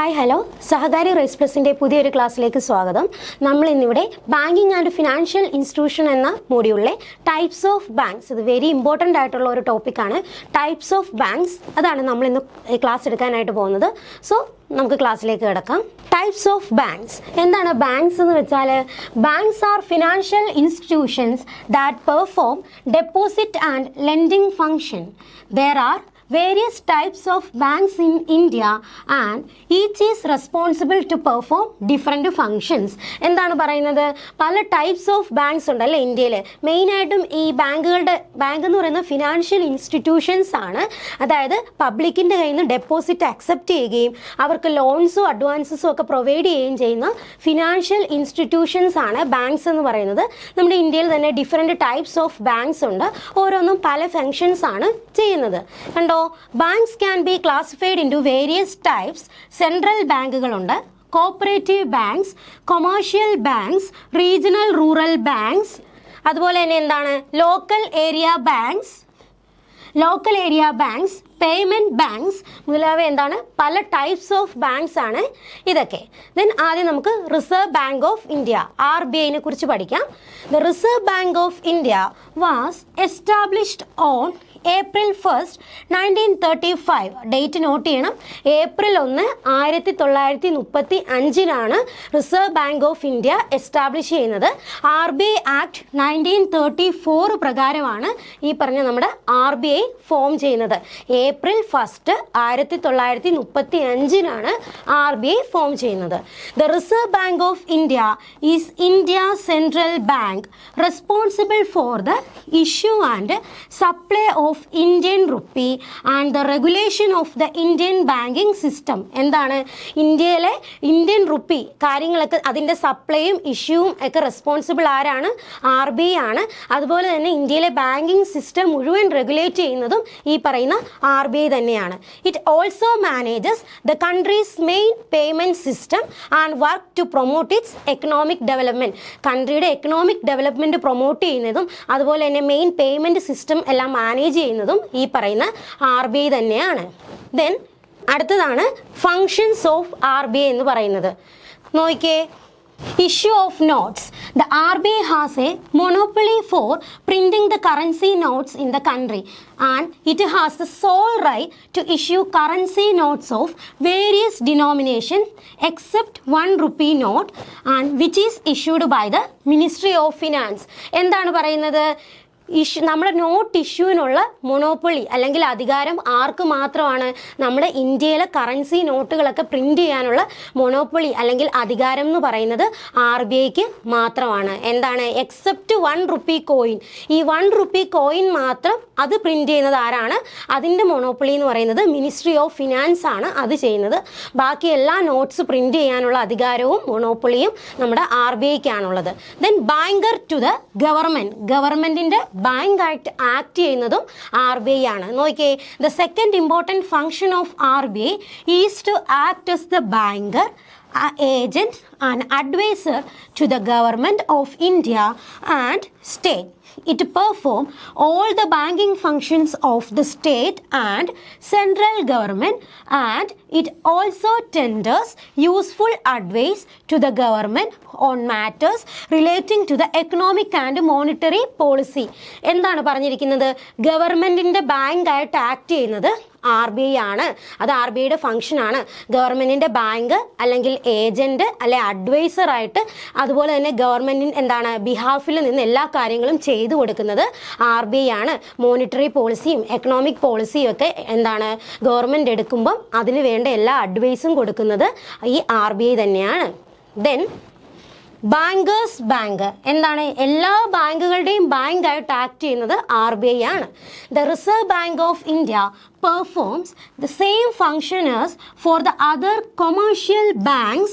Hi hello സഹകാരി raise പ്ലസിൻ്റെ പുതിയൊരു ക്ലാസ്സിലേക്ക് സ്വാഗതം. നമ്മൾ ഇന്നിവിടെ ബാങ്കിങ് ആൻഡ് ഫിനാൻഷ്യൽ ഇൻസ്റ്റിറ്റ്യൂഷൻ എന്ന മോഡ്യൂളിലെ ടൈപ്സ് ഓഫ് ബാങ്ക്സ്, ഇത് വെരി ഇമ്പോർട്ടൻ്റ് ആയിട്ടുള്ള ഒരു ടോപ്പിക്കാണ്. ടൈപ്സ് ഓഫ് ബാങ്ക്സ്, അതാണ് നമ്മൾ ഇന്ന് ക്ലാസ് എടുക്കാനായിട്ട് പോകുന്നത്. സോ നമുക്ക് ക്ലാസ്സിലേക്ക് കിടക്കാം. ടൈപ്സ് ഓഫ് ബാങ്ക്സ് എന്താണ്? ബാങ്ക്സ് എന്ന് വെച്ചാൽ banks are financial institutions that perform deposit and lending function. There are various types of banks in India and each is responsible to perform different functions. എന്താണ് പറയുന്നത്? പല types of banks ഉണ്ടല്ലേ ഇന്ത്യയിൽ. മെയിനായിട്ടും ഈ ബാങ്ക് എന്ന് പറയുന്ന ഫിനാൻഷ്യൽ ഇൻസ്റ്റിറ്റ്യൂഷൻസ് ആണ്. അതായത് പബ്ലിക്കിൻ്റെ കയ്യിൽ നിന്ന് ഡെപ്പോസിറ്റ് അക്സെപ്റ്റ് ചെയ്യുകയും അവർക്ക് ലോൺസും അഡ്വാൻസസും ഒക്കെ പ്രൊവൈഡ് ചെയ്യുകയും ചെയ്യുന്ന ഫിനാൻഷ്യൽ ഇൻസ്റ്റിറ്റ്യൂഷൻസ് ആണ് ബാങ്ക്സ് എന്ന് പറയുന്നത്. നമ്മുടെ ഇന്ത്യയിൽ തന്നെ ഡിഫറെൻറ്റ് ടൈപ്സ് ഓഫ് ബാങ്ക്സ് ഉണ്ട്. ഓരോന്നും പല ഫങ്ഷൻസ് ആണ് ചെയ്യുന്നത്. കണ്ടോ, banks can be classified into various types. Central ബാങ്കുകളുണ്ട്, cooperative banks, commercial banks, regional rural banks, അതുപോലെ തന്നെ എന്താണ് local area banks, payment banks മുതലായവ എന്താണ് പല ടൈപ്സ് ഓഫ് ബാങ്ക്സ് ആണ് ഇതൊക്കെ. ദെൻ ആദ്യം നമുക്ക് reserve bank of India RBI കുറിച്ച് പഠിക്കാം. The reserve bank of India was established on April 1st, 1935. Date note ചെയ്യണം. April 1, 1935 reserve bank of India establish ചെയ്യുന്നത്. RBI ആക്ട് 1934 പ്രകാരമാണ് ഈ പറഞ്ഞ നമ്മുടെ RBI ഫോം ചെയ്യുന്നത്. April 1, 1935 RBI ഫോം ചെയ്യുന്നത്. The reserve bank of India is India central bank responsible for the issue and supply of Indian rupee and the regulation of the Indian banking system. എന്താണ്? ഇന്ത്യയിലെ Indian rupee കാര്യങ്ങളൊക്കെ അതിൻ്റെ സപ്ലൈയും ഇഷ്യൂവും ഒക്കെ responsible ആരാണ്? RBI ആണ്. അതുപോലെ തന്നെ ഇന്ത്യയിലെ ബാങ്കിങ് സിസ്റ്റം മുഴുവൻ റെഗുലേറ്റ് ചെയ്യുന്നതും ഈ പറയുന്ന RBI തന്നെയാണ്. It also manages the country's main payment system and work to promote its economic development. കൺട്രിയുടെ എക്കണോമിക് ഡെവലപ്മെൻറ്റ് പ്രൊമോട്ട് ചെയ്യുന്നതും അതുപോലെ തന്നെ മെയിൻ പേയ്മെൻറ്റ് സിസ്റ്റം എല്ലാം മാനേജ് ചെയ്യുന്നതും ഈ പറയുന്ന RBI തന്നെയാണ്. ദെൻ അടുത്തതാണ് ഫങ്ഷൻസ് ഓഫ് RBI എന്ന് പറയുന്നത്. നോക്കിയേ, issue of notes. The RBI has a monopoly for printing the currency notes in the country and it has the sole right to issue currency notes of various denominations except 1 rupee note and which is issued by the Ministry of Finance. എന്താണ് പറയുന്നത്? നമ്മുടെ not ഇഷ്യൂവിനുള്ള monopoly അല്ലെങ്കിൽ അധികാരം ആർക്ക് മാത്രമാണ്? നമ്മുടെ ഇന്ത്യയിലെ currency നോട്ടുകളൊക്കെ print ചെയ്യാനുള്ള monopoly അല്ലെങ്കിൽ അധികാരം എന്ന് പറയുന്നത് RBIക്ക് മാത്രമാണ്. എന്താണ്? Except 1 rupee coin. ഈ 1 rupee കോയിൻ മാത്രം അത് പ്രിൻ്റ് ചെയ്യുന്നത് ആരാണ്? അതിൻ്റെ മൊണോപ്പൊളി എന്ന് പറയുന്നത് മിനിസ്ട്രി ഓഫ് ഫിനാൻസ് ആണ് അത് ചെയ്യുന്നത്. ബാക്കി എല്ലാ നോട്ട്സ് പ്രിൻ്റ് ചെയ്യാനുള്ള അധികാരവും മൊണോപ്പൊളിയും നമ്മുടെ RBIക്കാണുള്ളത്. ദെൻ ബാങ്കർ ടു ദ ഗവൺമെൻറ്റിൻ്റെ ബാങ്ക് ആക്ട് ചെയ്യുന്നതും RBI ആണ്. നോക്കിയേ, the second important function of RBI is to act as the banker, agent and advisor to the government of India and state. It performs all the banking functions of the state and central government and it also tenders useful advice to the government on matters relating to the economic and monetary policy. എന്താണ് പറഞ്ഞിരിക്കുന്നത്? ഗവൺമെൻറ്റിൻ്റെ ബാങ്കായിട്ട് act ചെയ്യുന്നത് RBI ആണ്. അത് RBIയുടെ ഫംഗ്ഷനാണ്. ഗവൺമെൻറ്റിൻ്റെ bank അല്ലെങ്കിൽ agent അല്ലെ അഡ്വൈസറായിട്ട് അതുപോലെ തന്നെ ഗവൺമെൻറ്റിന് എന്താണ് ബിഹാഫിൽ നിന്ന് എല്ലാ കാര്യങ്ങളും ചെയ്തു കൊടുക്കുന്നത് RBI ആണ്. മോണിറ്ററി പോളിസിയും എക്കണോമിക് പോളിസിയും ഒക്കെ എന്താണ് ഗവൺമെൻറ് എടുക്കുമ്പം അതിന് വേണ്ട എല്ലാ അഡ്വൈസും കൊടുക്കുന്നത് ഈ RBI തന്നെയാണ്. ദെൻ ബാങ്കേഴ്സ് ബാങ്ക് എന്താണ്? എല്ലാ ബാങ്കുകളുടെയും ബാങ്കായിട്ട് ആക്ട് ചെയ്യുന്നത് RBI ആണ്. The reserve bank of India performs the same function as for the other commercial banks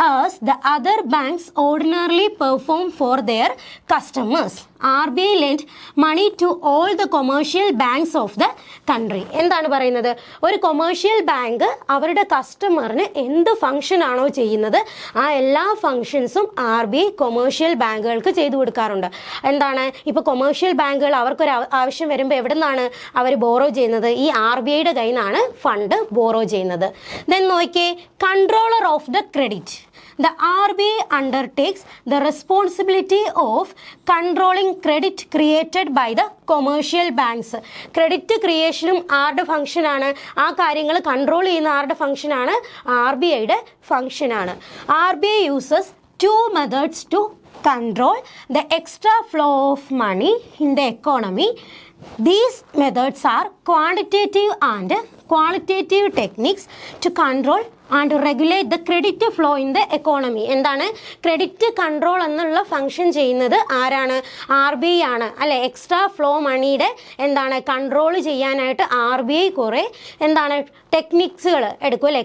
as the other banks ordinarily perform for their customers. RBI lent money to all the commercial banks of the country. എന്താണ് പറയുന്നത്? ഒരു commercial bank അവരുടെ കസ്റ്റമറിന് എന്ത് function ആണോ ചെയ്യുന്നത് ആ എല്ലാ ഫങ്ഷൻസും RBI കൊമേഴ്ഷ്യൽ ബാങ്കുകൾക്ക് ചെയ്തു കൊടുക്കാറുണ്ട്. എന്താണ്? ഇപ്പോൾ കൊമേഴ്ഷ്യൽ ബാങ്കുകൾ അവർക്കൊരു ആവശ്യം വരുമ്പോൾ എവിടെ നിന്നാണ് അവർ ബോറോ ചെയ്യുന്നത്? ഈ RBIയുടെ കയ്യിൽ നിന്നാണ് ഫണ്ട് ബോറോ ചെയ്യുന്നത്. ദെൻ നോക്കിയേ, controller of the credit. The RBI undertakes the responsibility of controlling credit created by the commercial banks. Credit ക്രിയേഷനും ആരുടെ ഫംഗ്ഷനാണ്? ആ കാര്യങ്ങൾ കൺട്രോൾ ചെയ്യുന്ന ആരുടെ ഫംഗ്ഷനാണ്? RBIയുടെ ഫംഗ്ഷനാണ്. RBI uses two methods to control the extra flow of money in the economy. These methods are quantitative and qualitative techniques to control and regulate the credit flow in the economy. എന്താണ് credit control എന്നുള്ള function ചെയ്യുന്നത് ആരാണ്? RBI ആണ് അല്ലെ. Extra flow മണിയുടെ എന്താണ് control ചെയ്യാനായിട്ട് RBI കുറേ എന്താണ് ടെക്നിക്സുകൾ എടുക്കും അല്ലേ.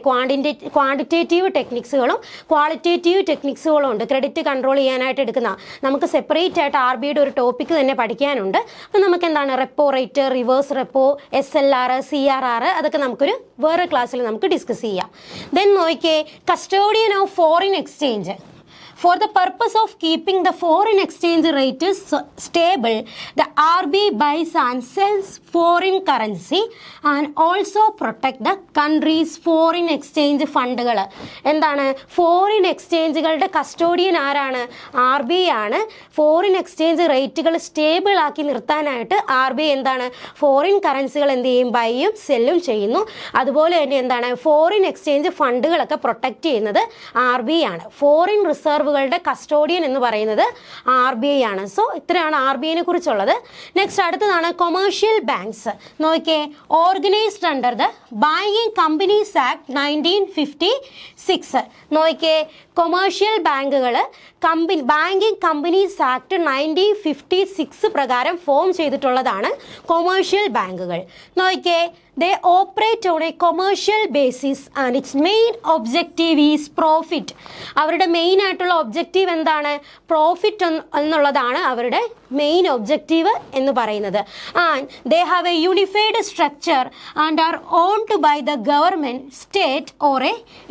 ക്വാണ്ടിറ്റേറ്റീവ് ടെക്നിക്സുകളും ക്വാളിറ്റേറ്റീവ് ടെക്നിക്സുകളും ഉണ്ട് ക്രെഡിറ്റ് കൺട്രോൾ ചെയ്യാനായിട്ട് എടുക്കുന്ന. നമുക്ക് സെപ്പറേറ്റ് ആയിട്ട് RBIയുടെ ഒരു ടോപ്പിക്ക് തന്നെ പഠിക്കാനുണ്ട്. അപ്പം നമുക്ക് എന്താണ് repo rate, reverse repo, SLR, CRR അതൊക്കെ നമുക്കൊരു വേറെ ക്ലാസ്സിൽ നമുക്ക് ഡിസ്കസ് ചെയ്യാം. Then നോക്കിയേ, custodian of foreign exchange. For the purpose of keeping the foreign exchange rate stable, the RBI buys and sells foreign currency and also protect the country's foreign exchange ഫണ്ടുകൾ. എന്താണ് foreign എക്സ്ചേഞ്ചുകളുടെ custodian ആരാണ്? RBI ആണ്. Foreign exchange റേറ്റുകൾ stable ആക്കി നിർത്താനായിട്ട് RBI എന്താണ് foreign കറൻസികൾ എന്ത് ചെയ്യും? ബൈയും സെല്ലും ചെയ്യുന്നു. അതുപോലെ തന്നെ എന്താണ് ഫോറിൻ എക്സ്ചേഞ്ച് ഫണ്ടുകളൊക്കെ പ്രൊട്ടക്റ്റ് ചെയ്യുന്നത് RBI ആണ്. ഫോറിൻ റിസർവ് കളുടെ കസ്റ്റോഡിയൻ എന്ന് പറയുന്നത് RBI ആണ്. സോ ഇത്രയാണ് RBIനെ കുറിച്ചുള്ളത്. നെക്സ്റ്റ് അടുത്തതാണ് കൊമേഴ്ഷ്യൽ ബാങ്ക്സ്. നോക്കിയേ, organised under the banking companies act 1956. നോക്കിയേ, കൊമേഴ്ഷ്യൽ ബാങ്കുകൾ ബാങ്കിങ് കമ്പനീസ് ആക്ട് 1956 പ്രകാരം ഫോം ചെയ്തിട്ടുള്ളതാണ് കൊമേഴ്ഷ്യൽ ബാങ്കുകൾ. നോക്കിയേ, they operate on a commercial basis and its main objective is profit. അവരുടെ മെയിൻ ആയിട്ടുള്ള ഒബ്ജക്റ്റീവ് എന്താണ്? പ്രോഫിറ്റ് എന്നുള്ളതാണ് അവരുടെ മെയിൻ ഒബ്ജക്റ്റീവ് എന്ന് പറയുന്നത്. And they have a unified structure and are owned by the government, state or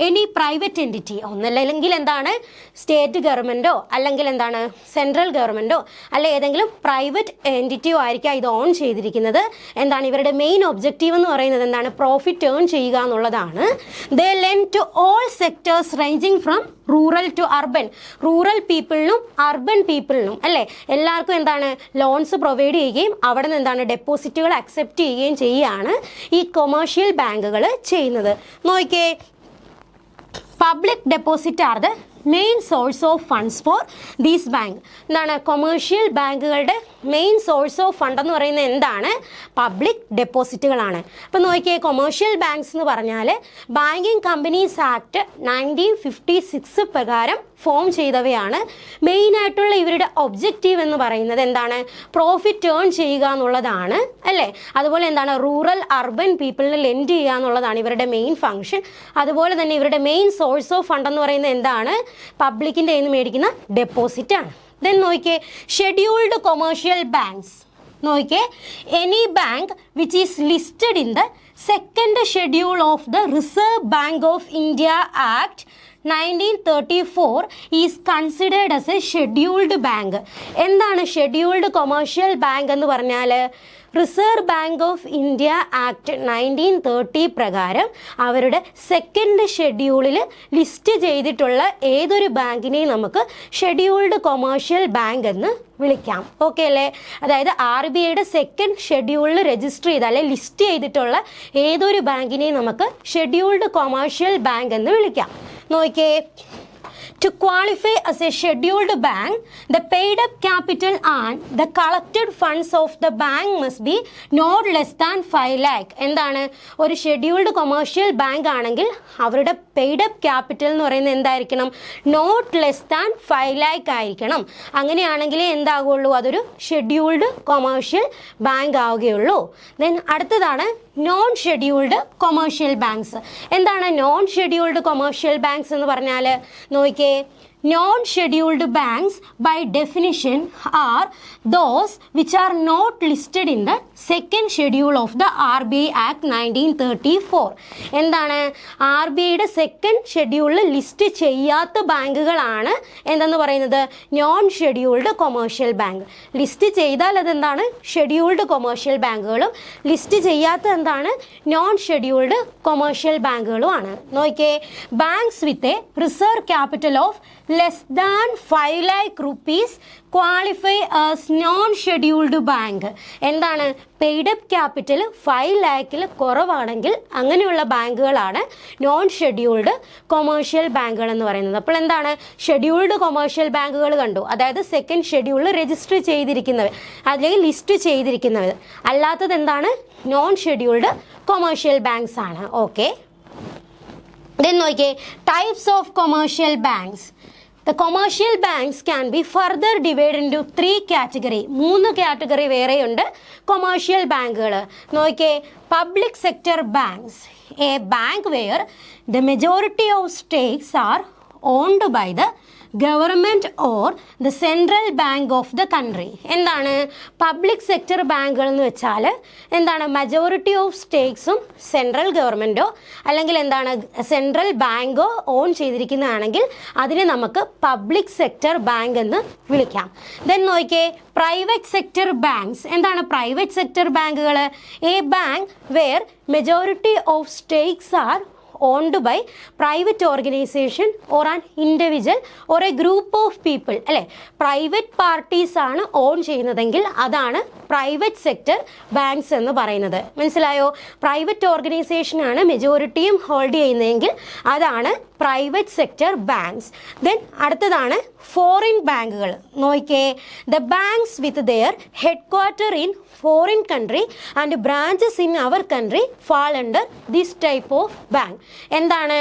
any private entity. ഒന്നല്ലെങ്കിൽ എന്താണ് state ഗവൺമെൻറ്റോ അല്ലെങ്കിൽ എന്താണ് സെൻട്രൽ ഗവൺമെൻറ്റോ അല്ലെ ഏതെങ്കിലും പ്രൈവറ്റ് എൻറ്റിറ്റിയോ ആയിരിക്കാം ഇത് ഓൺ ചെയ്തിരിക്കുന്നത്. എന്താണ് ഇവരുടെ മെയിൻ ഒബ്ജക്റ്റീവ് എന്ന് പറയുന്നത്? എന്താണ് പ്രോഫിറ്റ് ഏൺ ചെയ്യുക എന്നുള്ളതാണ്. They lend to all sectors ranging from rural to urban. Rural പീപ്പിളിനും അർബൻ പീപ്പിളിനും അല്ലേ എല്ലാവർക്കും എന്താണ് ലോൺസ് പ്രൊവൈഡ് ചെയ്യുകയും അവിടെ നിന്ന് എന്താണ് ഡെപ്പോസിറ്റുകൾ അക്സെപ്റ്റ് ചെയ്യുകയും ചെയ്യുകയാണ് ഈ കൊമേഴ്ഷ്യൽ ബാങ്കുകൾ ചെയ്യുന്നത്. നോക്കിയേ, public deposit are the main source of funds for these bank. എന്താണ് കൊമേഴ്ഷ്യൽ ബാങ്കുകളുടെ മെയിൻ സോഴ്സ് ഓഫ് ഫണ്ട് എന്ന് പറയുന്നത് എന്താണ്? പബ്ലിക് ഡെപ്പോസിറ്റുകളാണ്. അപ്പം നോക്കിയേ, കൊമേഴ്ഷ്യൽ ബാങ്ക്സ് എന്ന് പറഞ്ഞാൽ ബാങ്കിങ് കമ്പനീസ് ആക്ട് 1956 പ്രകാരം ഫോം ചെയ്തവയാണ്. മെയിനായിട്ടുള്ള ഇവരുടെ ഒബ്ജക്റ്റീവ് എന്ന് പറയുന്നത് എന്താണ്? പ്രോഫിറ്റ് ഏൺ ചെയ്യുക എന്നുള്ളതാണ് അല്ലേ. അതുപോലെ എന്താണ് റൂറൽ അർബൻ പീപ്പിളിന് ലെൻഡ് ചെയ്യുക എന്നുള്ളതാണ് ഇവരുടെ മെയിൻ ഫംഗ്ഷൻ. അതുപോലെ തന്നെ ഇവരുടെ മെയിൻ സോഴ്സ് ഓഫ് ഫണ്ട് എന്ന് പറയുന്നത് എന്താണ്? പബ്ലിക്കിൻ്റെ കയ്യിൽ നിന്ന് മേടിക്കുന്ന ഡെപ്പോസിറ്റ് ആണ്. ദെൻ നോക്കിയേ, ഷെഡ്യൂൾഡ് കൊമേഴ്ഷ്യൽ ബാങ്ക്സ്. നോക്കിയേ, any bank which is listed in the second schedule of the reserve bank of India act 1934 is considered as A scheduled bank. എന്താണ് ഷെഡ്യൂൾഡ് കൊമേഴ്ഷ്യൽ ബാങ്ക് എന്ന് പറഞ്ഞാൽ? Reserve bank of India act 1930 പ്രകാരം അവരുടെ second ഷെഡ്യൂളിൽ list ചെയ്തിട്ടുള്ള ഏതൊരു ബാങ്കിനെയും നമുക്ക് scheduled commercial bank എന്ന് വിളിക്കാം. ഓക്കെ അല്ലേ? അതായത് RBIയുടെ സെക്കൻഡ് ഷെഡ്യൂളിൽ രജിസ്റ്റർ ചെയ്ത അല്ലെ ലിസ്റ്റ് ചെയ്തിട്ടുള്ള ഏതൊരു ബാങ്കിനെയും നമുക്ക് ഷെഡ്യൂൾഡ് കൊമേഴ്ഷ്യൽ ബാങ്ക് എന്ന് വിളിക്കാം. നോക്കിയേ, to qualify as a scheduled bank, the paid up capital and the collected funds of the bank must be not less than 5 lakh. എന്താണ് ഒരു ഷെഡ്യൂൾഡ് കൊമേഴ്ഷ്യൽ ബാങ്ക് ആണെങ്കിൽ അവരുടെ പെയ്ഡ് അപ്പ് ക്യാപിറ്റൽ എന്ന് പറയുന്നത് എന്തായിരിക്കണം? നോട്ട് ലെസ് ദാൻ 5 lakh ആയിരിക്കണം. അങ്ങനെയാണെങ്കിലേ എന്താകുള്ളൂ? അതൊരു scheduled commercial bank ആവുകയുള്ളൂ. ദെൻ അടുത്തതാണ് നോൺ ഷെഡ്യൂൾഡ് കൊമേഴ്ഷ്യൽ ബാങ്ക്സ്. എന്താണ് നോൺ ഷെഡ്യൂൾഡ് കൊമേഴ്ഷ്യൽ ബാങ്ക്സ് എന്ന് പറഞ്ഞാൽ? നോക്കിയേ, non-scheduled banks by definition are those which are not listed in the second schedule of the RBI Act 1934. എന്താണ് R B ഐയുടെ second ഷെഡ്യൂളിൽ list ചെയ്യാത്ത ബാങ്കുകളാണ് എന്തെന്ന് പറയുന്നത് non scheduled commercial bank. List ചെയ്താൽ അതെന്താണ് ഷെഡ്യൂൾഡ് കൊമേഴ്ഷ്യൽ ബാങ്കുകളും ലിസ്റ്റ് ചെയ്യാത്ത എന്താണ് നോൺ ഷെഡ്യൂൾഡ് കൊമേഴ്ഷ്യൽ ബാങ്കുകളുമാണ്. നോക്കിയേ, banks with a reserve capital of less than 5 lakh rupees qualify as non-scheduled bank. എന്താണ് പെയ്ഡ് അപ്പ് ക്യാപിറ്റൽ 5 lakhൽ കുറവാണെങ്കിൽ അങ്ങനെയുള്ള ബാങ്കുകളാണ് നോൺ ഷെഡ്യൂൾഡ് കൊമേഴ്ഷ്യൽ ബാങ്കുകൾ എന്ന് പറയുന്നത്. അപ്പോൾ എന്താണ് ഷെഡ്യൂൾഡ് കൊമേഴ്ഷ്യൽ ബാങ്കുകൾ കണ്ടു, അതായത് സെക്കൻഡ് ഷെഡ്യൂളിൽ രജിസ്റ്റർ ചെയ്തിരിക്കുന്നവർ അല്ലെങ്കിൽ ലിസ്റ്റ് ചെയ്തിരിക്കുന്നവർ. അല്ലാത്തത് എന്താണ് നോൺ ഷെഡ്യൂൾഡ് കൊമേഴ്ഷ്യൽ ബാങ്ക്സ് ആണ്. ഓക്കെ, then നോക്കിയേ types of commercial banks. The commercial banks can be further divided into 3 categories. 3 category വേറെയുണ്ട് കൊമേഴ്ഷ്യൽ ബാങ്കുകൾ. നോക്കിയേ, public sector banks, a bank where the majority of stakes are owned by the government or the central bank of the country. എന്താണ് public sector ബാങ്കുകൾ എന്ന് വെച്ചാൽ എന്താണ് majority of സ്റ്റേക്സും central ഗവൺമെൻറ്റോ അല്ലെങ്കിൽ എന്താണ് സെൻട്രൽ ബാങ്കോ ഓൺ ചെയ്തിരിക്കുന്നതാണെങ്കിൽ അതിനെ നമുക്ക് പബ്ലിക് സെക്ടർ ബാങ്ക് എന്ന് വിളിക്കാം. ദെൻ നോക്കിയേ, പ്രൈവറ്റ് സെക്ടർ ബാങ്ക്സ്. എന്താണ് പ്രൈവറ്റ് സെക്ടർ ബാങ്കുകൾ? A bank where majority of stakes are owned by private organisation or an individual or a group of people. അല്ലേ, പ്രൈവറ്റ് പാർട്ടീസ് ആണ് own ചെയ്യുന്നതെങ്കിൽ അതാണ് private sector banks എന്ന് പറയുന്നത്. മനസ്സിലായോ? പ്രൈവറ്റ് ഓർഗനൈസേഷനാണ് മെജോറിറ്റിയും ഹോൾഡ് ചെയ്യുന്നതെങ്കിൽ അതാണ് പ്രൈവറ്റ് സെക്ടർ ബാങ്ക്സ്. ദെൻ അടുത്തതാണ് ഫോറിൻ ബാങ്കുകൾ. നോക്കിയേ, the banks with their head quarter in foreign country and branches in our country fall under this type of bank. എന്താണ്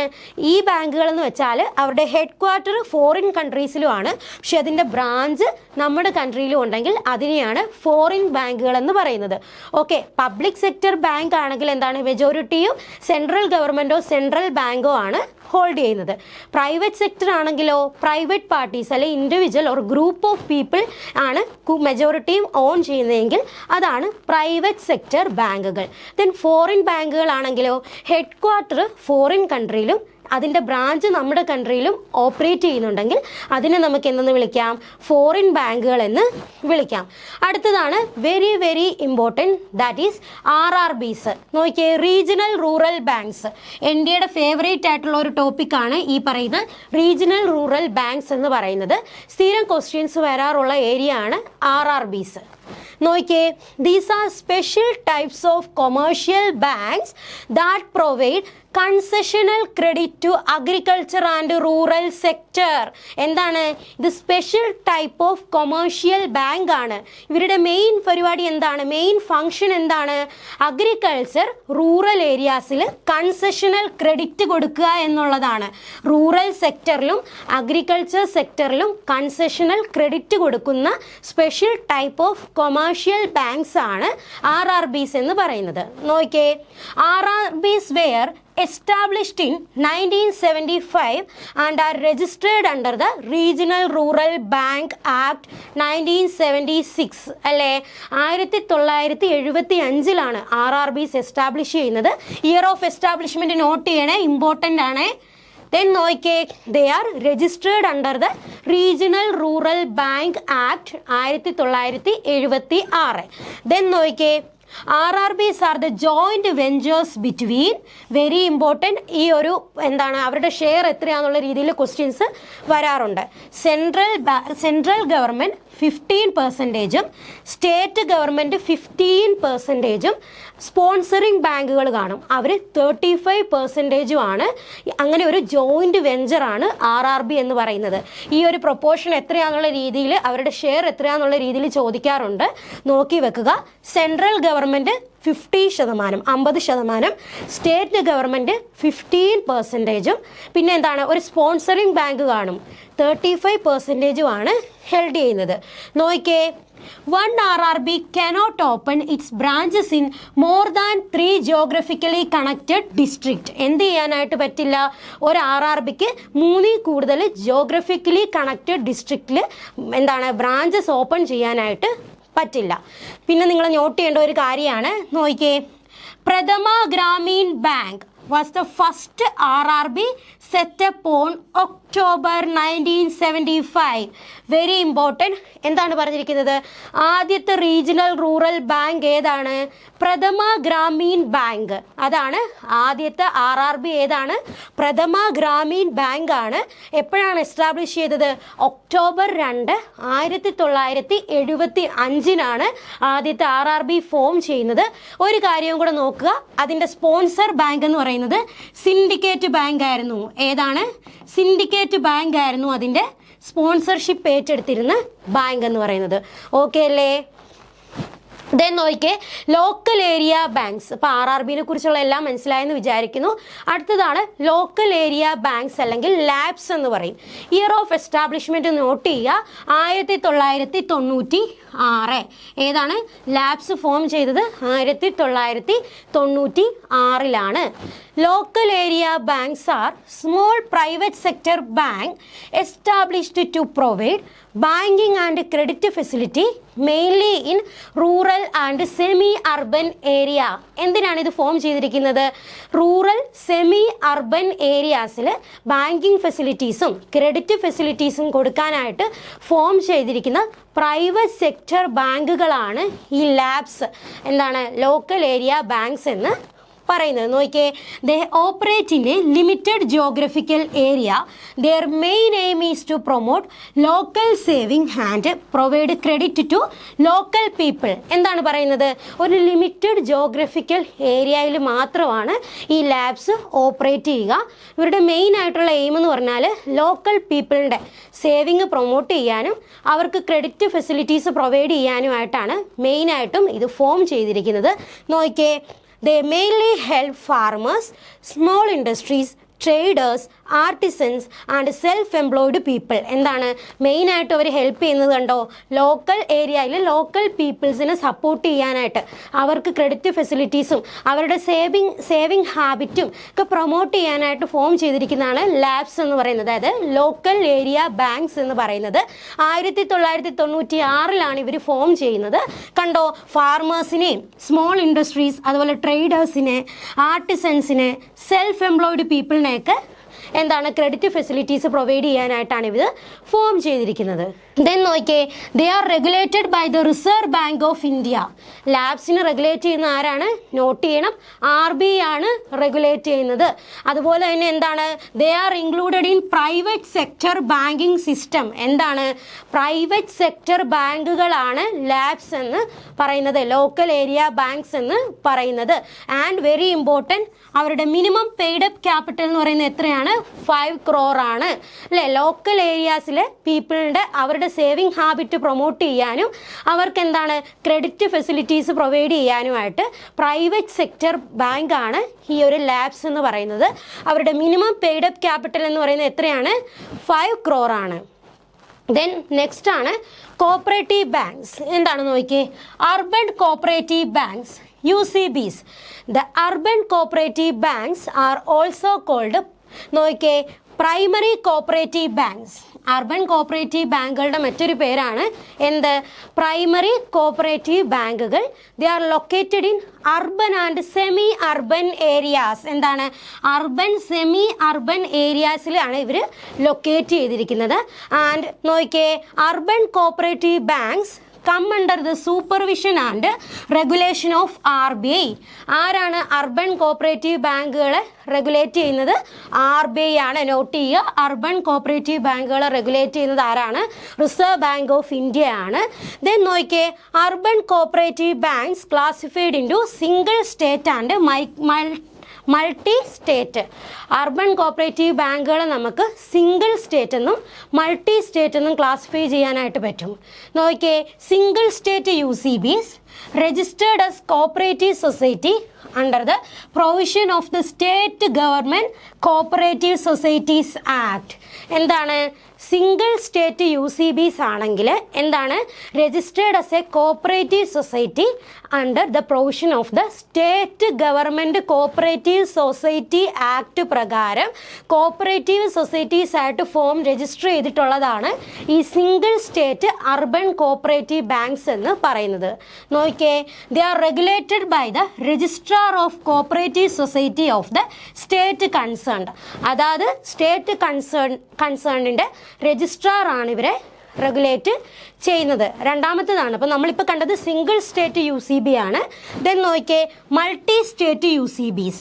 ഈ ബാങ്കുകൾ എന്ന് വെച്ചാൽ അവരുടെ ഹെഡ് ക്വാർട്ടർ ഫോറിൻ കൺട്രീസിലുമാണ്, പക്ഷെ അതിൻ്റെ ബ്രാഞ്ച് നമ്മുടെ കൺട്രിയിലും ഉണ്ടെങ്കിൽ അതിനെയാണ് ഫോറിൻ ബാങ്കുകൾ എന്ന് പറയുന്നത്. ഓക്കെ, പബ്ലിക് സെക്ടർ ബാങ്ക് ആണെങ്കിൽ എന്താണ് മെജോറിറ്റിയും സെൻട്രൽ ഗവൺമെൻറ്റോ സെൻട്രൽ ബാങ്കോ ആണ് ഹോൾഡ് ചെയ്യുന്നത്. പ്രൈവറ്റ് സെക്ടർ ആണെങ്കിലോ പ്രൈവറ്റ് പാർട്ടീസ് അല്ലെങ്കിൽ individual or group of people ആണ് മെജോറിറ്റിയും ഓൺ ചെയ്യുന്നതെങ്കിൽ അതാണ് പ്രൈവറ്റ് സെക്ടർ ബാങ്കുകൾ. ദെൻ ഫോറിൻ ബാങ്കുകൾ ആണെങ്കിലോ ഹെഡ് ക്വാർട്ടർ ഫോറിൻ കൺട്രിയിലും അതിൻ്റെ ബ്രാഞ്ച് നമ്മുടെ കൺട്രിയിലും ഓപ്പറേറ്റ് ചെയ്യുന്നുണ്ടെങ്കിൽ അതിനെ നമുക്ക് എന്തെന്ന് വിളിക്കാം? ഫോറിൻ ബാങ്കുകൾ എന്ന് വിളിക്കാം. അടുത്തതാണ് very very important, that is RRBs. നോക്കിയേ, റീജിയണൽ റൂറൽ ബാങ്ക്സ്. ഇന്ത്യയുടെ ഫേവറേറ്റ് ആയിട്ടുള്ള ഒരു ടോപ്പിക്കാണ് ഈ പറയുന്ന റീജിയണൽ റൂറൽ ബാങ്ക്സ് എന്ന് പറയുന്നത്. സ്ഥിരം ക്വസ്റ്റ്യൻസ് വരാറുള്ള ഏരിയ ആണ് RRBs. നോക്കിയേ, these are special types of commercial banks that provide concessional credit to agriculture and rural sector. എന്താണ് ഇത്? Special type of commercial bank ആണ്. ഇവരുടെ മെയിൻ പരിപാടി എന്താണ്? മെയിൻ ഫങ്ഷൻ എന്താണ്? അഗ്രികൾച്ചർ റൂറൽ ഏരിയാസിൽ കൺസെഷണൽ ക്രെഡിറ്റ് കൊടുക്കുക എന്നുള്ളതാണ്. റൂറൽ സെക്ടറിലും അഗ്രികൾച്ചർ സെക്ടറിലും കൺസെഷണൽ ക്രെഡിറ്റ് കൊടുക്കുന്ന special type of commercial banks ആണ് RRBs എന്ന് പറയുന്നത്. നോക്കിയേ, RRBs were established in 1975 and are registered under the Regional Rural Bank Act 1976. അല്ലേ, 1975 RRBs എസ്റ്റാബ്ലിഷ് ചെയ്യുന്നത്. ഇയർ ഓഫ് എസ്റ്റാബ്ലിഷ്മെൻറ്റ് നോട്ട് ചെയ്യണേ, ഇമ്പോർട്ടൻ്റ് ആണ്. Then നോക്കിയേ, they are registered under the Regional Rural Bank Act 1976. Then നോക്കിയേ, RRBs are the joint ventures between, very important, ഈ ഒരു എന്താണ് അവരുടെ ഷെയർ എത്രയാണെന്നുള്ള രീതിയിൽ ക്വസ്റ്റ്യൻസ് വരാറുണ്ട്. Central government 15%, state government 15%, sponsoring ബാങ്കുകൾ കാണും, അവർ 35% ആണ്. അങ്ങനെ ഒരു ജോയിൻറ്റ് വെഞ്ചറാണ് RRB എന്ന് പറയുന്നത്. ഈ ഒരു പ്രൊപ്പോർഷൻ എത്രയാണെന്നുള്ള രീതിയിൽ അവരുടെ ഷെയർ എത്രയാണെന്നുള്ള രീതിയിൽ ചോദിക്കാറുണ്ട്, നോക്കി വെക്കുക. സെൻട്രൽ ഗവൺമെൻറ് 50%, സ്റ്റേറ്റ് ഗവൺമെൻറ് 15%, പിന്നെ എന്താണ് ഒരു സ്പോൺസറിങ് ബാങ്ക് കാണും 35% ആണ് ഹെൽഡ് ചെയ്യുന്നത്. നോക്കിയേ, one RRB cannot open its branches in more than 3 geographically connected district. എന്ത് ചെയ്യാനായിട്ട് പറ്റില്ല? ഒരു RRBക്ക് 3 കൂടുതൽ ജോഗ്രഫിക്കലി കണക്റ്റഡ് ഡിസ്ട്രിക്റ്റിൽ എന്താണ് ബ്രാഞ്ചസ് ഓപ്പൺ ചെയ്യാനായിട്ട് പറ്റില്ല. പിന്നെ നിങ്ങൾ നോട്ട് ചെയ്യേണ്ട ഒരു കാര്യമാണ്, നോക്കിയേ, Prathama Grameen bank was the first RRB set up on October 1975. Very important. എന്താണ് പറഞ്ഞിരിക്കുന്നത്? ആദ്യത്തെ റീജിയണൽ റൂറൽ ബാങ്ക് ഏതാണ്? പ്രഥമ ഗ്രാമീൺ ബാങ്ക്. അതാണ് ആദ്യത്തെ RRB. ഏതാണ്? പ്രഥമ ഗ്രാമീൺ ബാങ്ക് ആണ്. എപ്പോഴാണ് എസ്റ്റാബ്ലിഷ് ചെയ്തത്? ഒക്ടോബർ 2, 1975 ആദ്യത്തെ RRB ഫോം ചെയ്യുന്നത്. ഒരു കാര്യവും കൂടെ നോക്കുക, അതിൻ്റെ സ്പോൺസർ ബാങ്ക് എന്ന് പറയുന്നത് സിൻഡിക്കേറ്റ് ബാങ്ക് ആയിരുന്നു. ഏതാണ്? സിൻഡിക്കേറ്റ് ബാങ്ക് ആയിരുന്നു അതിൻ്റെ സ്പോൺസർഷിപ്പ് ഏറ്റെടുത്തിരുന്ന ബാങ്ക് എന്ന് പറയുന്നത്. ഓക്കെ അല്ലേ? ദെൻ നോക്കിയേ, ലോക്കൽ ഏരിയ ബാങ്ക്സ്. ഇപ്പോൾ RRBനെ കുറിച്ചുള്ള എല്ലാം മനസ്സിലായെന്ന് വിചാരിക്കുന്നു. അടുത്തതാണ് ലോക്കൽ ഏരിയ ബാങ്ക്സ് അല്ലെങ്കിൽ ലാബ്സ് എന്ന് പറയും. ഇയർ ഓഫ് എസ്റ്റാബ്ലിഷ്മെൻറ്റ് നോട്ട് ചെയ്യുക, 1996. ഏതാണ്? ലാബ്സ് ഫോം ചെയ്തത് 1996. Local area banks are small private sector bank established to provide banking and credit facility mainly in rural and semi urban area. എന്തിനാണ് ഇത് form ചെയ്തിരിക്കുന്നത്? Rural semi urban ഏരിയാസിൽ banking ഫെസിലിറ്റീസും ക്രെഡിറ്റ് ഫെസിലിറ്റീസും കൊടുക്കാനായിട്ട് ഫോം ചെയ്തിരിക്കുന്ന പ്രൈവറ്റ് സെക്ടർ ബാങ്കുകളാണ് ഈ ലാബ്സ്, എന്താണ് ലോക്കൽ ഏരിയ ബാങ്ക്സ് എന്ന് പറയുന്നത്. നോക്കിയേ, they operate in a limited geographical area. Their main aim is to promote local saving and provide credit to local people. എന്താണ് പറയുന്നത്? ഒരു ലിമിറ്റഡ് ജിയോഗ്രഫിക്കൽ ഏരിയയിൽ മാത്രമാണ് ഈ ലാബ്സ് ഓപ്പറേറ്റ് ചെയ്യുക. ഇവരുടെ മെയിൻ ആയിട്ടുള്ള എയിം എന്ന് പറഞ്ഞാൽ ലോക്കൽ പീപ്പിളിൻ്റെ സേവിങ് പ്രൊമോട്ട് ചെയ്യാനും അവർക്ക് ക്രെഡിറ്റ് ഫെസിലിറ്റീസ് പ്രൊവൈഡ് ചെയ്യാനുമായിട്ടാണ് മെയിനായിട്ടും ഇത് ഫോം ചെയ്തിരിക്കുന്നത്. നോക്കിയേ, they mainly help farmers, small industries, traders, artisans and self-employed people. എന്താണ് മെയിനായിട്ട് അവർ ഹെൽപ്പ് ചെയ്യുന്നത്? കണ്ടോ, ലോക്കൽ ഏരിയയിൽ ലോക്കൽ പീപ്പിൾസിനെ സപ്പോർട്ട് ചെയ്യാനായിട്ട് അവർക്ക് ക്രെഡിറ്റ് ഫെസിലിറ്റീസും അവരുടെ സേവിങ് ഹാബിറ്റും ഒക്കെ പ്രൊമോട്ട് ചെയ്യാനായിട്ട് ഫോം ചെയ്തിരിക്കുന്നതാണ് ലാബ്സ് എന്ന് പറയുന്നത്, അതായത് ലോക്കൽ ഏരിയ ബാങ്ക്സ് എന്ന് പറയുന്നത്. 1996 ഇവർ ഫോം ചെയ്യുന്നത്. കണ്ടോ, ഫാർമേഴ്സിനെയും സ്മോൾ ഇൻഡസ്ട്രീസ്, അതുപോലെ ട്രേഡേഴ്സിനെ, ആർട്ടിസൻസിനെ, സെൽഫ് എംപ്ലോയിഡ് പീപ്പിളിനെയൊക്കെ എന്താണ് ക്രെഡിറ്റ് ഫെസിലിറ്റീസ് പ്രൊവൈഡ് ചെയ്യാനായിട്ടാണ് ഇവർ ഫോം ചെയ്തിരിക്കുന്നത്. ദെൻ നോക്കിയേ, they are regulated by the reserve bank of India. ലാബ്സിനെ റെഗുലേറ്റ് ചെയ്യുന്ന ആരാണ്? നോട്ട് ചെയ്യണം, RBI ആണ് റെഗുലേറ്റ് ചെയ്യുന്നത്. അതുപോലെ തന്നെ എന്താണ്? They are included in private sector banking system. എന്താണ്? പ്രൈവറ്റ് സെക്ടർ ബാങ്കുകളാണ് ലാബ്സ് എന്ന് പറയുന്നത്, ലോക്കൽ ഏരിയ ബാങ്ക്സ് എന്ന് പറയുന്നത്. ആൻഡ് വെരി ഇമ്പോർട്ടൻറ്റ്, അവരുടെ മിനിമം പെയ്ഡ് അപ്പ് ക്യാപിറ്റൽ എന്ന് പറയുന്നത് എത്രയാണ്? 5 crore ആണ് അല്ലേ? ലോക്കൽ ഏരിയാസിലെ പീപ്പിളിൻ്റെ അവരുടെ സേവിങ് ഹാബിറ്റ് പ്രൊമോട്ട് ചെയ്യാനും അവർക്ക് എന്താണ് ക്രെഡിറ്റ് ഫെസിലിറ്റീസ് പ്രൊവൈഡ് ചെയ്യാനുമായിട്ട് പ്രൈവറ്റ് സെക്ടർ ബാങ്കാണ് ഈ ഒരു ലാബ്സ് എന്ന് പറയുന്നത്. അവരുടെ മിനിമം പെയ്ഡ് അപ്പ് ക്യാപിറ്റൽ എന്ന് പറയുന്നത് എത്രയാണ്? 5 crore ആണ്. ദെൻ നെക്സ്റ്റ് ആണ് കോപ്പറേറ്റീവ് ബാങ്ക്സ്. എന്താണ് നോക്കിയേ, urban cooperative banks, UCBs. The urban cooperative banks are also called, നോക്കിയേ, primary cooperative banks. Urban cooperative ബാങ്കുകളുടെ മറ്റൊരു പേരാണ് എന്ത്? പ്രൈമറി കോപ്പറേറ്റീവ് ബാങ്കുകൾ. They are located in urban and semi urban areas. എന്താണ്? അർബൻ സെമി അർബൻ ഏരിയാസിലാണ് ഇവർ ലൊക്കേറ്റ് ചെയ്തിരിക്കുന്നത്. ആൻഡ് നോക്കിയേ, urban cooperative banks come under the supervision and regulation of RBI. ആരാണ് അർബൻ കോപ്പറേറ്റീവ് ബാങ്കുകളെ റെഗുലേറ്റ് ചെയ്യുന്നത്? RBI ആണ്. നോട്ട് ചെയ്യുക, അർബൻ കോപ്പറേറ്റീവ് ബാങ്കുകളെ റെഗുലേറ്റ് ചെയ്യുന്നത് ആരാണ്? റിസർവ് ബാങ്ക് ഓഫ് ഇന്ത്യ ആണ്. ദെൻ നോക്കിയേ, urban cooperative banks classified into single state and multi state. Urban cooperative ബാങ്കുകളെ നമുക്ക് സിംഗിൾ സ്റ്റേറ്റ് എന്നും മൾട്ടി സ്റ്റേറ്റ് എന്നും ക്ലാസിഫൈ ചെയ്യാനായിട്ട് പറ്റും. നോക്കിയേ, single state UCBs registered as cooperative society under the provision of the State Government Cooperative Societies Act. എന്താണ്? Single state UCBs ആണെങ്കിൽ എന്താണ് registered as a cooperative society under the provision of the state government cooperative society act പ്രകാരം cooperative societies ആയിട്ട് form register ചെയ്തിട്ടുള്ളതാണ് ഈ single state urban cooperative banks എന്ന് പറയുന്നത്. നോക്കിയേ, they are regulated by the registrar of cooperative society of the state concerned. അതായത് state കൺസേണിൻ്റെ registrar ആണ് ഇവരെ റെഗുലേറ്റ് ചെയ്യുന്നത്. രണ്ടാമത്തേതാണ് അപ്പോൾ നമ്മളിപ്പോൾ കണ്ടത് സിംഗിൾ സ്റ്റേറ്റ് UCB ആണ്. ദെൻ നോക്കിയേ, multi state UCBs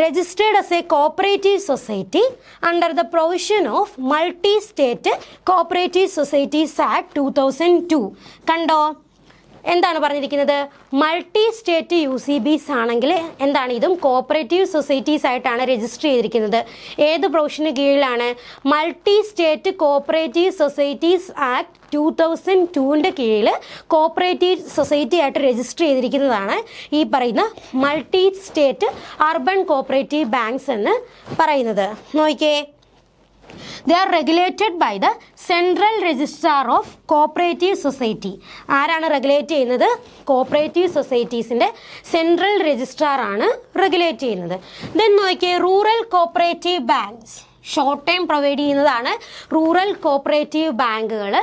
registered as a cooperative society under the provision of Multi-State Cooperative Societies Act 2002. കണ്ടോ, എന്താണ് പറഞ്ഞിരിക്കുന്നത്? മൾട്ടി സ്റ്റേറ്റ് UCBs ആണെങ്കിൽ എന്താണ് ഇതും കോപ്പറേറ്റീവ് സൊസൈറ്റീസ് ആയിട്ടാണ് രജിസ്റ്റർ ചെയ്തിരിക്കുന്നത്. ഏത് പ്രൊവിഷന് കീഴിലാണ്? Multi state cooperative societies act 2002 കീഴിൽ കോപ്പറേറ്റീവ് സൊസൈറ്റി ആയിട്ട് രജിസ്റ്റർ ചെയ്തിരിക്കുന്നതാണ് ഈ പറയുന്ന multi state urban cooperative banks എന്ന് പറയുന്നത്. നോക്കിയേ, they are regulated by the central registrar of cooperative society. ആരാണ് റെഗുലേറ്റ് ചെയ്യുന്നത്? കോപ്പറേറ്റീവ് സൊസൈറ്റീസിൻ്റെ സെൻട്രൽ രജിസ്ട്രാർ ആണ് റെഗുലേറ്റ് ചെയ്യുന്നത്. ദെൻ നോക്കിയേ, rural cooperative banks short time provide ചെയ്യുന്നതാണ് റൂറൽ കോപ്പറേറ്റീവ് ബാങ്കുകൾ.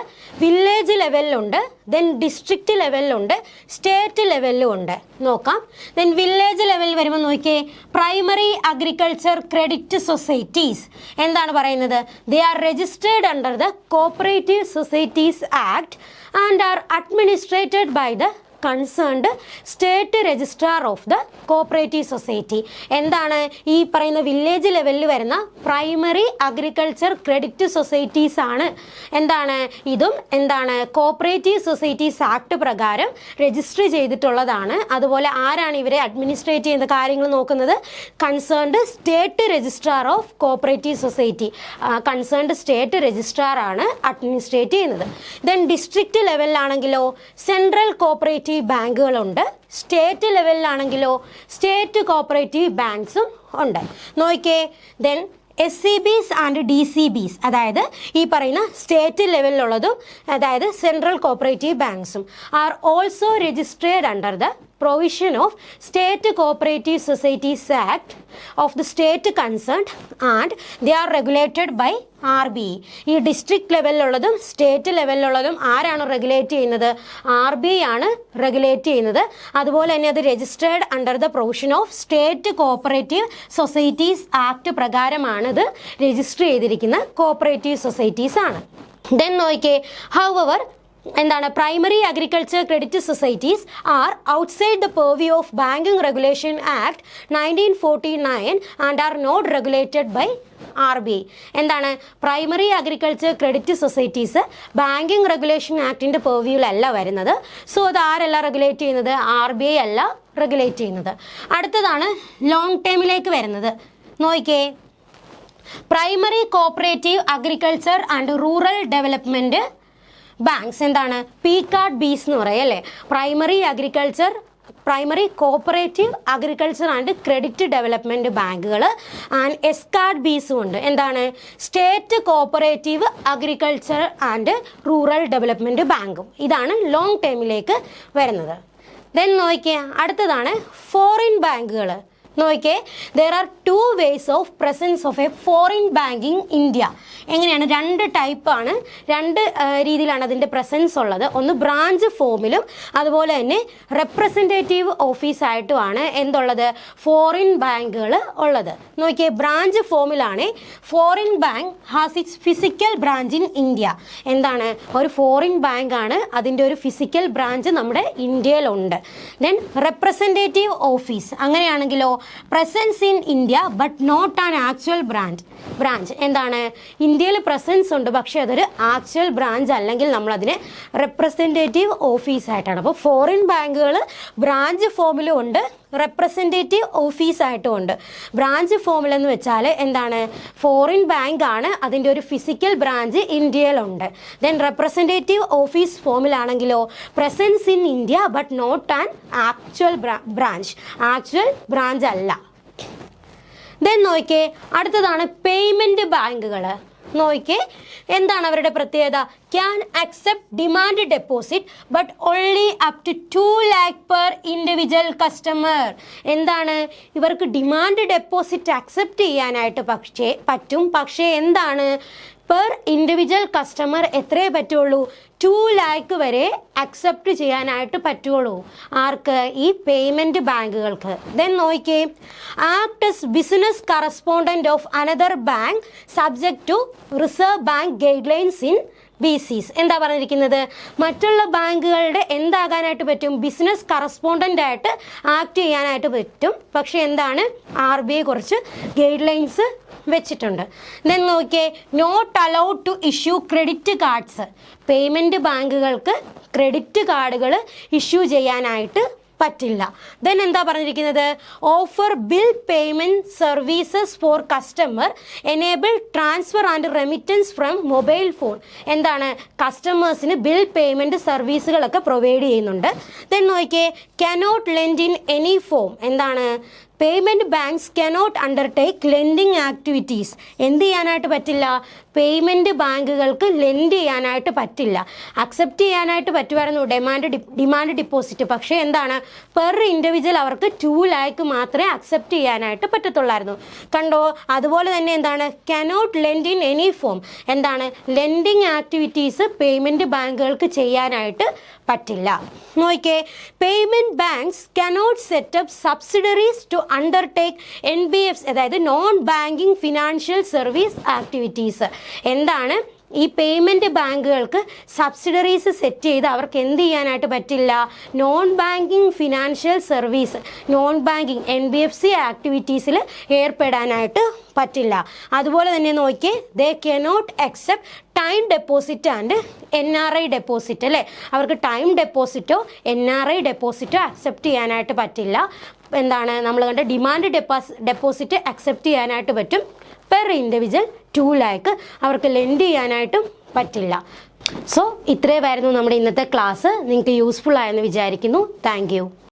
വില്ലേജ് ലെവലിലുണ്ട്, ദെൻ ഡിസ്ട്രിക്റ്റ് ലെവലിലുണ്ട്, സ്റ്റേറ്റ് ലെവലിലും ഉണ്ട്. നോക്കാം. ദെൻ വില്ലേജ് ലെവലിൽ വരുമ്പോൾ നോക്കിയേ, പ്രൈമറി അഗ്രികൾച്ചർ ക്രെഡിറ്റ് സൊസൈറ്റീസ് എന്താണ് പറയുന്നത്? They are registered under the cooperative societies act and are administered by the concerned state registrar of the cooperative society. എന്താണ് ഈ പറയുന്ന വില്ലേജ് ലെവലിൽ വരുന്ന പ്രൈമറി അഗ്രികൾച്ചർ ക്രെഡിറ്റ് സൊസൈറ്റീസ് ആണ് എന്താണ് ഇതും എന്താണ് കോപ്പറേറ്റീവ് സൊസൈറ്റീസ് ആക്ട് പ്രകാരം രജിസ്റ്റർ ചെയ്തിട്ടുള്ളതാണ്. അതുപോലെ ആരാണ് ഇവരെ അഡ്മിനിസ്ട്രേറ്റ് ചെയ്യുന്ന കാര്യങ്ങൾ നോക്കുന്നത്? Concerned state registrar of cooperative society. Concerned state registrar ആണ് അഡ്മിനിസ്ട്രേറ്റ് ചെയ്യുന്നത്. ദെൻ ഡിസ്ട്രിക്റ്റ് ലെവലിലാണെങ്കിലോ സെൻട്രൽ കോപ്പറേറ്റീവ് ബാങ്കുകളുണ്ട്. സ്റ്റേറ്റ് ലെവലിലാണെങ്കിലോ സ്റ്റേറ്റ് കോപ്പറേറ്റീവ് ബാങ്ക്സും ഉണ്ട്. നോക്കിയേ, ദെൻ SCBs ആൻഡ് DCBs അതായത് ഈ പറയുന്ന സ്റ്റേറ്റ് ലെവലിലുള്ളതും അതായത് സെൻട്രൽ കോപ്പറേറ്റീവ് ബാങ്ക്സും are also registered under the provision of State Cooperative Societies Act of the state concerned and they are regulated by RBI. ഈ ഡിസ്ട്രിക്ട് ലെവലിലുള്ളതും സ്റ്റേറ്റ് ലെവലിലുള്ളതും ആരാണ് റെഗുലേറ്റ് ചെയ്യുന്നത്? RBI ആണ് റെഗുലേറ്റ് ചെയ്യുന്നത്. അതുപോലെ തന്നെ അത് registered under the provision of state cooperative societies act പ്രകാരമാണിത് register ചെയ്തിരിക്കുന്ന കോപ്പറേറ്റീവ് സൊസൈറ്റീസ് ആണ്. ദെൻ നോക്കിയേ, ഹൗവർ എന്താണ് primary agriculture credit societies are outside the purview of banking regulation act 1949 and are not regulated by RBI. എന്താണ് primary agriculture credit societies banking regulation ആക്ടിൻ്റെ പെർവ്യൂവിലല്ല വരുന്നത്. So അത് ആരല്ല റെഗുലേറ്റ് ചെയ്യുന്നത്? RBI അല്ല റെഗുലേറ്റ് ചെയ്യുന്നത്. അടുത്തതാണ് ലോങ് ടേമിലേക്ക് വരുന്നത്. നോക്കിയേ, primary cooperative agriculture and rural development banks എന്താണ് PCADBs എന്ന് പറയും അല്ലേ? Primary cooperative agriculture and credit development ബാങ്കുകൾ ആൻഡ് SCADBsഉം ഉണ്ട്. എന്താണ് state cooperative agriculture and rural development ബാങ്കും. ഇതാണ് ലോങ് ടേമിലേക്ക് വരുന്നത്. ദെൻ നോക്കിയേ, അടുത്തതാണ് ഫോറിൻ ബാങ്കുകൾ. നോക്കിയേ, there are 2 ways of presence of a foreign bank in India. എങ്ങനെയാണ്? 2 ടൈപ്പാണ്, 2 രീതിയിലാണ് അതിൻ്റെ പ്രസൻസ് ഉള്ളത്. ഒന്ന് ബ്രാഞ്ച് ഫോമിലും അതുപോലെ തന്നെ റെപ്രസെൻറ്റേറ്റീവ് ഓഫീസായിട്ടുമാണ് എന്തുള്ളത് ഫോറിൻ ബാങ്കുകൾ ഉള്ളത്. നോക്കിയേ, ബ്രാഞ്ച് ഫോമിലാണ് foreign bank has it's physical branch in India. എന്താണ് ഒരു ഫോറിൻ ബാങ്ക് ആണ്, അതിൻ്റെ ഒരു ഫിസിക്കൽ ബ്രാഞ്ച് നമ്മുടെ ഇന്ത്യയിലുണ്ട്. ദെൻ റെപ്രസെൻറ്റേറ്റീവ് ഓഫീസ് അങ്ങനെയാണെങ്കിലോ presence in India but not an actual branch. എന്താണ് ഇന്ത്യയിൽ പ്രസൻസ് ഉണ്ട് പക്ഷെ അതൊരു ആക്ച്വൽ ബ്രാഞ്ച് അല്ലെങ്കിൽ നമ്മളതിനെ റെപ്രസെൻറ്റേറ്റീവ് ഓഫീസായിട്ടാണ്. അപ്പോൾ ഫോറിൻ ബാങ്കുകൾ ബ്രാഞ്ച് ഫോമിലും ഉണ്ട്, റെപ്രസെൻറ്റേറ്റീവ് ഓഫീസായിട്ടും ഉണ്ട്. ബ്രാഞ്ച് ഫോമിലെന്ന് വെച്ചാൽ എന്താണ് ഫോറിൻ ബാങ്ക് ആണ്, അതിൻ്റെ ഒരു ഫിസിക്കൽ ബ്രാഞ്ച് ഇന്ത്യയിലുണ്ട്. ദെൻ റെപ്രസെൻറ്റേറ്റീവ് ഓഫീസ് ഫോമിലാണെങ്കിലോ presence in India but not an actual branch അല്ല. ദെൻ നോക്കിയേ, അടുത്തതാണ് പേയ്മെൻറ്റ് ബാങ്കുകൾ. നോക്കിയേ, എന്താണ് അവരുടെ പ്രത്യേകത? Can accept demand deposit but only up to 2 lakh per individual customer. എന്താണ്, ഇവർക്ക് ഡിമാൻഡ് ഡെപ്പോസിറ്റ് അക്സെപ്റ്റ് ചെയ്യാനായിട്ട് പറ്റും. പക്ഷേ എന്താണ്, പെർ ഇൻഡിവിജ്വൽ കസ്റ്റമർ എത്രയേ പറ്റുള്ളൂ? 2 lakh വരെ അക്സെപ്റ്റ് ചെയ്യാനായിട്ട് പറ്റുള്ളൂ. ആർക്ക്? ഈ പേയ്മെൻറ്റ് ബാങ്കുകൾക്ക്. ദെൻ നോക്കിയേ, act as business correspondent of another bank subject to reserve bank guidelines in BCs. എന്താ പറഞ്ഞിരിക്കുന്നത്? മറ്റുള്ള ബാങ്കുകളുടെ എന്താകാനായിട്ട് പറ്റും? ബിസിനസ് കറസ്പോണ്ടൻ്റ് ആയിട്ട് ആക്ട് ചെയ്യാനായിട്ട് പറ്റും. പക്ഷെ എന്താണ്, RBI കുറച്ച് ഗൈഡ് ലൈൻസ് വെച്ചിട്ടുണ്ട്. ദെൻ നോക്കിയേ, not allowed to issue credit cards. Payment ബാങ്കുകൾക്ക് ക്രെഡിറ്റ് കാർഡുകൾ ഇഷ്യൂ ചെയ്യാനായിട്ട് പറ്റില്ല. ദെൻ എന്താ പറഞ്ഞിരിക്കുന്നത്? Offer bill payment services for customer enable transfer and remittance from mobile phone. എന്താണ്, കസ്റ്റമേഴ്സിന് ബിൽ പേയ്മെൻറ്റ് സർവീസുകളൊക്കെ പ്രൊവൈഡ് ചെയ്യുന്നുണ്ട്. ദെൻ നോക്കിയേ, cannot lend in any form. എന്താണ്, payment banks cannot undertake lending activities. എന്ത് ചെയ്യാനായിട്ട് പറ്റില്ല? പേയ്മെൻറ്റ് ബാങ്കുകൾക്ക് ലെൻഡ് ചെയ്യാനായിട്ട് പറ്റില്ല. അക്സെപ്റ്റ് ചെയ്യാനായിട്ട് പറ്റുമായിരുന്നു ഡിമാൻഡ് ഡിപ്പോസിറ്റ്. പക്ഷേ എന്താണ്, പെർ ഇൻഡിവിജ്വൽ അവർക്ക് 2 lakh മാത്രമേ അക്സെപ്റ്റ് ചെയ്യാനായിട്ട് പറ്റത്തുള്ളായിരുന്നു. കണ്ടോ? അതുപോലെ തന്നെ എന്താണ്, cannot lend in any form. എന്താണ്, ലെൻഡിങ് ആക്ടിവിറ്റീസ് പേയ്മെൻറ്റ് ബാങ്കുകൾക്ക് ചെയ്യാനായിട്ട് പറ്റില്ല. നോക്കിയേ, payment banks cannot set up subsidiaries to undertake NBFs, അതായത് non banking financial service activities. എന്താണ്, ഈ പേയ്മെൻറ്റ് ബാങ്കുകൾക്ക് സബ്സിഡറീസ് സെറ്റ് ചെയ്ത് അവർക്ക് എന്ത് ചെയ്യാനായിട്ട് പറ്റില്ല? Non banking financial service, non banking NBFC ആക്ടിവിറ്റീസിൽ ഏർപ്പെടാനായിട്ട് പറ്റില്ല. അതുപോലെ തന്നെ നോക്കിയേ, they cannot accept time deposit and NRI deposit. അല്ലേ, അവർക്ക് ടൈം ഡെപ്പോസിറ്റോ NRI ഡെപ്പോസിറ്റോ അക്സെപ്റ്റ് ചെയ്യാനായിട്ട് പറ്റില്ല. എന്താണ്, നമ്മൾ കണ്ട ഡിമാൻഡ് ഡെപ്പോസിറ്റ് അക്സെപ്റ്റ് ചെയ്യാനായിട്ട് പറ്റും. പെർ ഇൻഡിവിജ്വൽ 2 lakh അവർക്ക് ലെൻഡ് ചെയ്യാനായിട്ടും പറ്റില്ല. സോ ഇത്രയുമായിരുന്നു നമ്മുടെ ഇന്നത്തെ ക്ലാസ്. നിങ്ങൾക്ക് യൂസ്ഫുൾ ആയെന്ന് വിചാരിക്കുന്നു. Thank you.